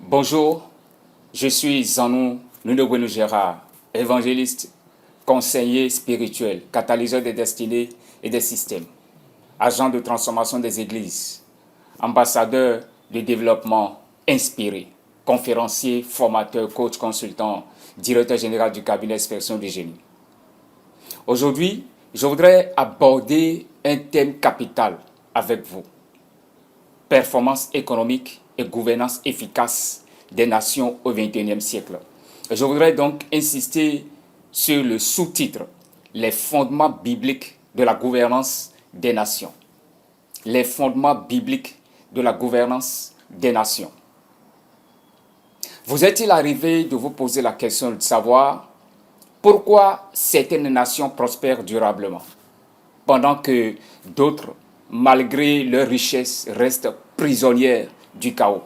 Bonjour, je suis Zanou Nunogwenu Gérard, évangéliste, conseiller spirituel, catalyseur des destinées et des systèmes, agent de transformation des églises, ambassadeur de développement inspiré, conférencier, formateur, coach, consultant, directeur général du cabinet Expression du Génie. Aujourd'hui, je voudrais aborder un thème capital avec vous. Performance économique et gouvernance efficace des nations au XXIe siècle. Je voudrais donc insister sur le sous-titre « Les fondements bibliques de la gouvernance des nations ». Les fondements bibliques de la gouvernance des nations. Vous est-il arrivé de vous poser la question de savoir pourquoi certaines nations prospèrent durablement, pendant que d'autres, malgré leur richesse, restent prisonnières du chaos?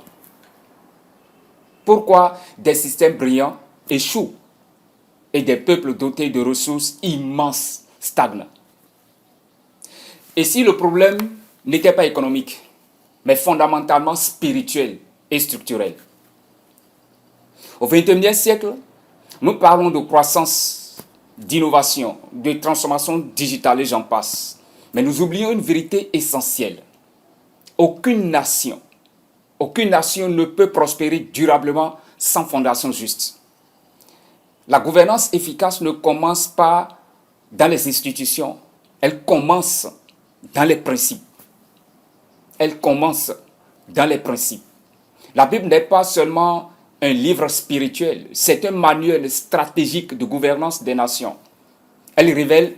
Pourquoi des systèmes brillants échouent et des peuples dotés de ressources immenses stagnent? Et si le problème n'était pas économique, mais fondamentalement spirituel et structurel? Au XXIe siècle, nous parlons de croissance, d'innovation, de transformation digitale et j'en passe. Mais nous oublions une vérité essentielle. Aucune nation ne peut prospérer durablement sans fondation juste. La gouvernance efficace ne commence pas dans les institutions, elle commence dans les principes. Elle commence dans les principes. La Bible n'est pas seulement un livre spirituel, c'est un manuel stratégique de gouvernance des nations. Elle révèle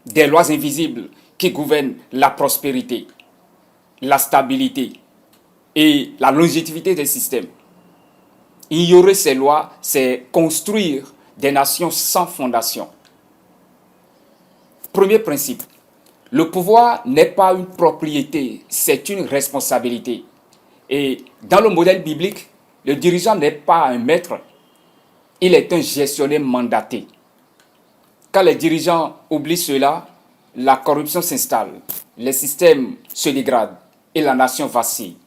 des lois invisibles qui gouvernent la prospérité, la stabilité et la longévité des systèmes. Ignorer ces lois, c'est construire des nations sans fondation. Premier principe, le pouvoir n'est pas une propriété, c'est une responsabilité. Et dans le modèle biblique, le dirigeant n'est pas un maître, il est un gestionnaire mandaté. Quand les dirigeants oublient cela, la corruption s'installe, les systèmes se dégradent et la nation vacille.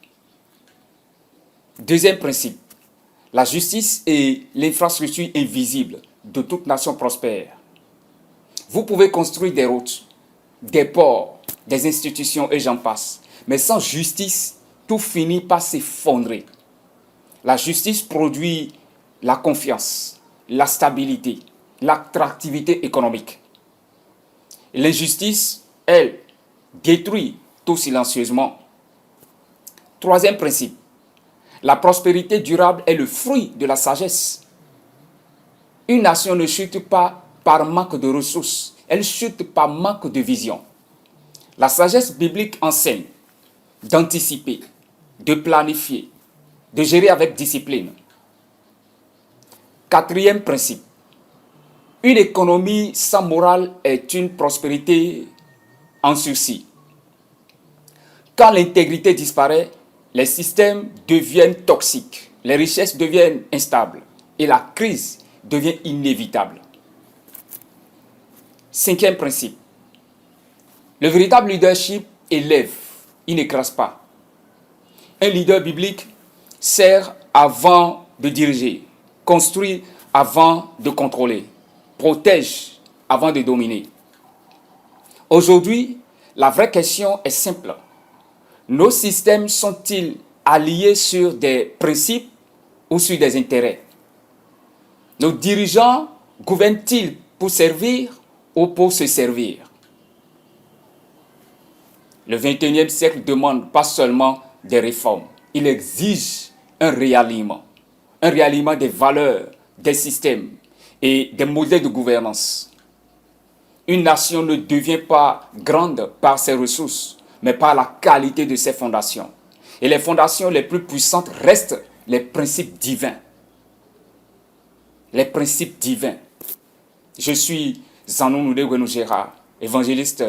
Deuxième principe, la justice est l'infrastructure invisible de toute nation prospère. Vous pouvez construire des routes, des ports, des institutions et j'en passe. Mais sans justice, tout finit par s'effondrer. La justice produit la confiance, la stabilité, l'attractivité économique. L'injustice, elle, détruit tout silencieusement. Troisième principe, la prospérité durable est le fruit de la sagesse. Une nation ne chute pas par manque de ressources, elle chute par manque de vision. La sagesse biblique enseigne d'anticiper, de planifier, de gérer avec discipline. Quatrième principe, une économie sans morale est une prospérité en sursis. Quand l'intégrité disparaît, les systèmes deviennent toxiques, les richesses deviennent instables et la crise devient inévitable. Cinquième principe, le véritable leadership élève, il n'écrase pas. Un leader biblique sert avant de diriger, construit avant de contrôler, protège avant de dominer. Aujourd'hui, la vraie question est simple. Nos systèmes sont-ils alliés sur des principes ou sur des intérêts? Nos dirigeants gouvernent-ils pour servir ou pour se servir? Le XXIe siècle demande pas seulement des réformes, il exige un réalignement des valeurs, des systèmes et des modèles de gouvernance. Une nation ne devient pas grande par ses ressources, mais par la qualité de ses fondations. Et les fondations les plus puissantes restent les principes divins. Les principes divins. Je suis Zanou Nunogwenu Gérard, évangéliste,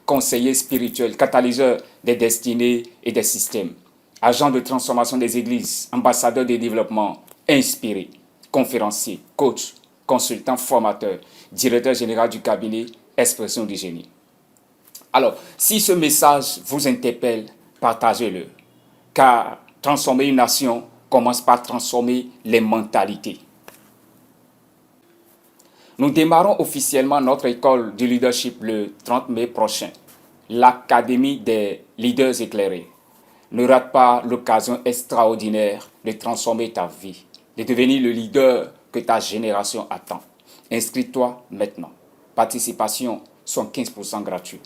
conseiller spirituel, catalyseur des destinées et des systèmes, agent de transformation des églises, ambassadeur de développement, inspiré, conférencier, coach, consultant, formateur, directeur général du cabinet Expression du Génie. Alors, si ce message vous interpelle, partagez-le, car transformer une nation commence par transformer les mentalités. Nous démarrons officiellement notre école du leadership le 30 mai prochain, l'Académie des leaders éclairés. Ne rate pas l'occasion extraordinaire de transformer ta vie, de devenir le leader que ta génération attend. Inscris-toi maintenant. Participation 75% gratuit.